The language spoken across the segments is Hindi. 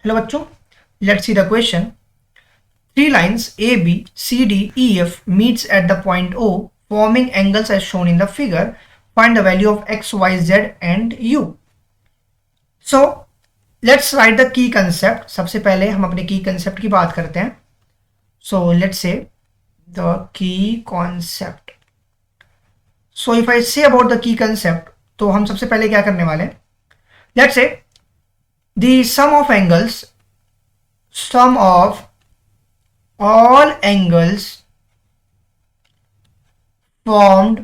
हेलो बच्चों, let's see the question. Three lines AB, CD, EF meets at the point O, forming angles as shown in the figure. Find the value of x, y, z and u. So let's write the key concept. सबसे पहले हम अपने key concept की बात करते हैं. So let's say the key concept. So if I say about the key concept, तो हम सबसे पहले क्या करने वाले हैं? Let's say the sum of all angles formed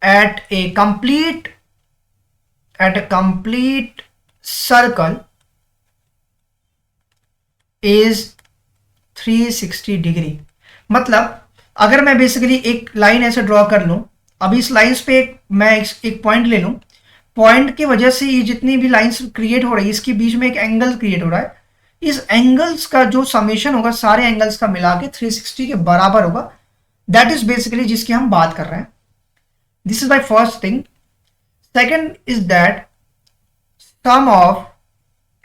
at a complete circle is 360 degree. मतलब अगर मैं बेसिकली एक लाइन ऐसे ड्रॉ कर लूं, अभी इस लाइंस पे मैं एक पॉइंट ले लूं, पॉइंट की वजह से ये जितनी भी लाइंस क्रिएट हो रही है इसके बीच में एक एंगल क्रिएट हो रहा है. इस एंगल्स का जो समेशन होगा सारे एंगल्स का मिला के 360 के बराबर होगा. दैट इज बेसिकली जिसकी हम बात कर रहे हैं. This is my first thing. Second is that sum of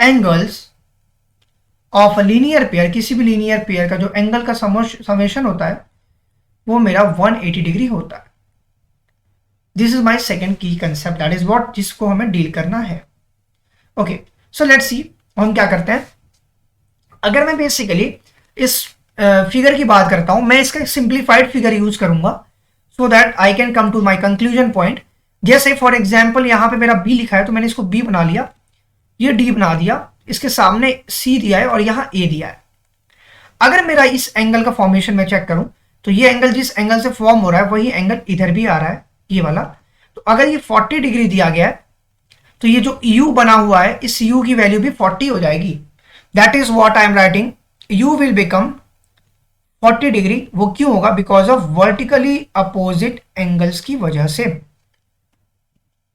angles of a linear pair, किसी भी लीनियर पेयर का जो एंगल का समेशन होता है वो मेरा 180 डिग्री होता है. दिस इज माई सेकेंड की कंसेप्ट, दैट इज वॉट जिसको हमें डील करना है. ओके, सो लेट्स सी हम क्या करते हैं. अगर मैं बेसिकली इस फिगर की बात करता हूं, मैं इसका सिंप्लीफाइड फिगर यूज करूंगा so that I can come to my conclusion point. जैसे फॉर एग्जाम्पल यहां पे मेरा बी लिखा है तो मैंने इसको बी बना लिया, ये डी बना दिया, इसके सामने सी दिया है और यहां ए दिया है. अगर मेरा इस एंगल का फॉर्मेशन में चेक करूं तो ये एंगल जिस एंगल से फॉर्म हो रहा है वही एंगल इधर भी आ रहा है, ये वाला. तो अगर ये 40 डिग्री दिया गया है तो ये जो u बना हुआ है इस u की वैल्यू भी 40 हो जाएगी. That is what I am writing, u will become 40 degree. वो क्यों होगा? Because of vertically opposite angles की वजह से.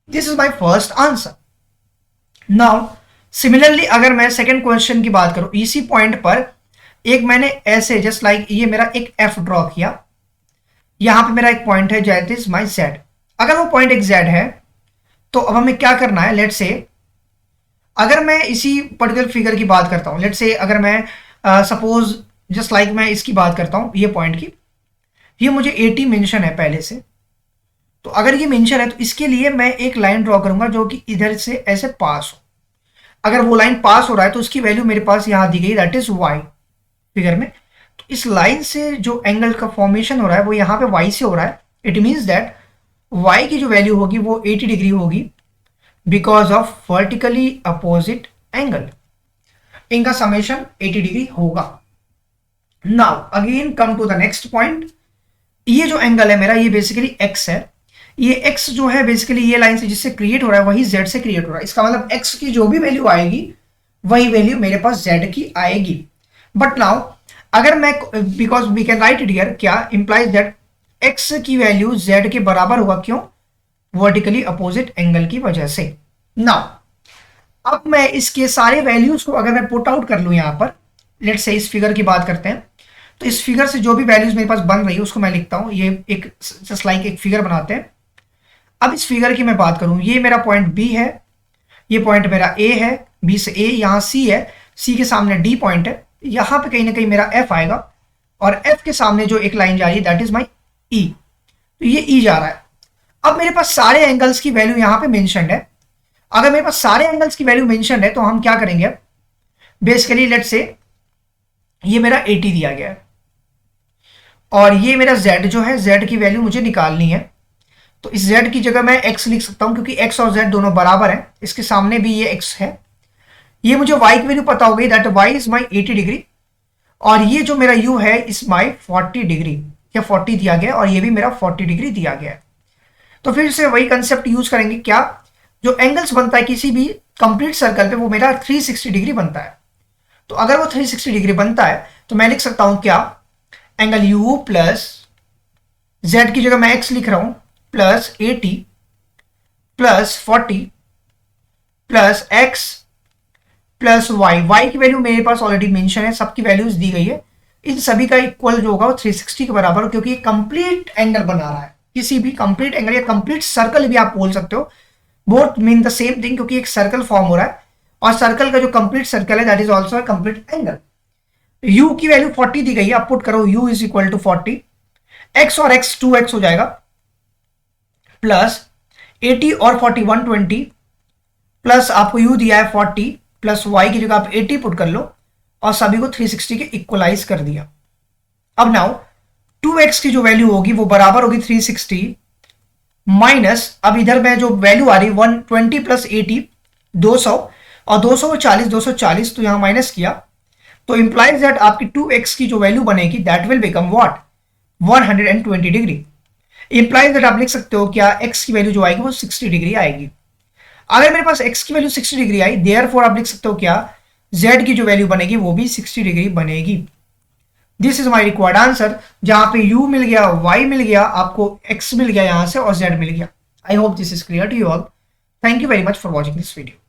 This is my first answer. Now similarly अगर मैं सेकेंड क्वेश्चन की बात करूं, इसी पॉइंट पर एक मैंने ऐसे जस्ट लाइक ये मेरा एक f ड्रॉ किया, यहां पे मेरा एक पॉइंट है दैट इज माई z. अगर वो पॉइंट एक z है तो अब हमें क्या करना है. लेट्स से अगर मैं इसी पर्टिकुलर फिगर की बात करता हूं, लेट्स से अगर मैं सपोज जस्ट लाइक मैं इसकी बात करता हूं, ये पॉइंट की, ये मुझे 80 मेंशन है पहले से. तो अगर ये मेंशन है तो इसके लिए मैं एक लाइन ड्रॉ करूंगा जो कि इधर से ऐसे पास हो. अगर वो लाइन पास हो रहा है तो उसकी वैल्यू मेरे पास यहां दी गई, दैट इज y फिगर में. तो इस लाइन से जो एंगल का फॉर्मेशन हो रहा है वो यहां पे y से हो रहा है. इट मीन्स दैट y की जो वैल्यू होगी वो 80 डिग्री होगी because of vertically opposite angle. इनका समेशन 80 डिग्री होगा. Now again come to the next point. ये जो एंगल है मेरा ये बेसिकली x है. ये x जो है बेसिकली ये लाइन से जिससे क्रिएट हो रहा है वही z से क्रिएट हो रहा है. इसका मतलब x की जो भी वैल्यू आएगी वही वैल्यू मेरे पास z की आएगी. बट नाउ अगर मैं because we can write it here, क्या इंप्लाइज दैट x की वैल्यू z के बराबर होगा. क्यों? वर्टिकली अपोजिट एंगल की वजह से. नाउ अब मैं इसके सारे वैल्यूज को अगर मैं पुट आउट कर लूं यहां पर, लेट्स से इस फिगर की बात करते हैं, तो इस फिगर से जो भी वैल्यूज मेरे पास बन रही है उसको मैं लिखता हूं. ये एक जस्ट लाइक एक फिगर बनाते हैं. अब इस फिगर की मैं बात करूं, ये मेरा पॉइंट B है, ये पॉइंट मेरा A है, B से A, यहां C है, C के सामने D पॉइंट है, यहां पे कहीं ना कहीं मेरा F आएगा और F के सामने जो एक लाइन जा रही है दैट इज माई E. तो ये E जा रहा है. अब मेरे पास सारे एंगल्स की वैल्यू यहां पे मेंशन्ड है. अगर मेरे पास सारे एंगल्स की वैल्यू मेंशन्ड है तो हम क्या करेंगे, बेसिकली लेट्स से ये मेरा 80 दिया गया है और ये मेरा Z जो है, Z की वैल्यू मुझे निकालनी है. तो इस Z की जगह मैं X लिख सकता हूं क्योंकि X और Z दोनों बराबर हैं. इसके सामने भी ये X है. ये मुझे Y की वैल्यू पता हो गई, that Y is my 80 degree और ये जो मेरा U है इज माई 40 डिग्री या 40 दिया गया और ये भी मेरा 40 डिग्री दिया गया है. तो फिर से वही कंसेप्ट यूज करेंगे. क्या? जो एंगल्स बनता है किसी भी कंप्लीट सर्कल पे वो मेरा 360 डिग्री बनता है. तो अगर वो 360 डिग्री बनता है तो मैं लिख सकता हूं क्या, एंगल U प्लस Z की जगह मैं X लिख रहा हूं plus 80 plus 40 plus X plus y की वैल्यू मेरे पास ऑलरेडी मेंशन है, सबकी वैल्यूज दी गई है. इन सभी का इक्वल जो होगा वो 360 के बराबर हो, क्योंकि ये कंप्लीट एंगल बना रहा है. किसी भी कंप्लीट एंगल या कंप्लीट सर्कल भी आप बोल सकते हो both mean the same thing, क्योंकि एक सर्कल फॉर्म हो रहा है और सर्कल का जो कंप्लीट सर्कल है that is also complete angle. u की वैल्यू 40 दी गई है, आप पुट करो u is equal to 40, x और x 2x हो जाएगा, प्लस 80 और 40 120, प्लस आपको u दिया है 40 प्लस y की जगह आप 80 पुट कर लो और सभी को 360 के इक्वलाइज कर दिया। अब नाउ 2x की जो वैल्यू होगी वो बराबर होगी 360 माइनस, अब इधर में जो वैल्यू आ रही 120 प्लस 80 200 और 240 तो यहां माइनस किया, तो इंप्लाइज दैट आपकी 2x की जो वैल्यू बनेगी that will become what 120 degree. Implies that आप लिख सकते हो क्या x की वैल्यू जो आएगी वो 60 डिग्री आएगी। अगर मेरे पास x की वैल्यू 60 डिग्री आई, देयरफॉर आप लिख सकते हो क्या z की जो वैल्यू बनेगी वो भी 60 डिग्री बनेगी। This is my required answer, जहां पे u मिल गया, y मिल गया, आपको x मिल गया यहां से और z मिल गया। I hope this is clear to you all. Thank you very much for watching this video.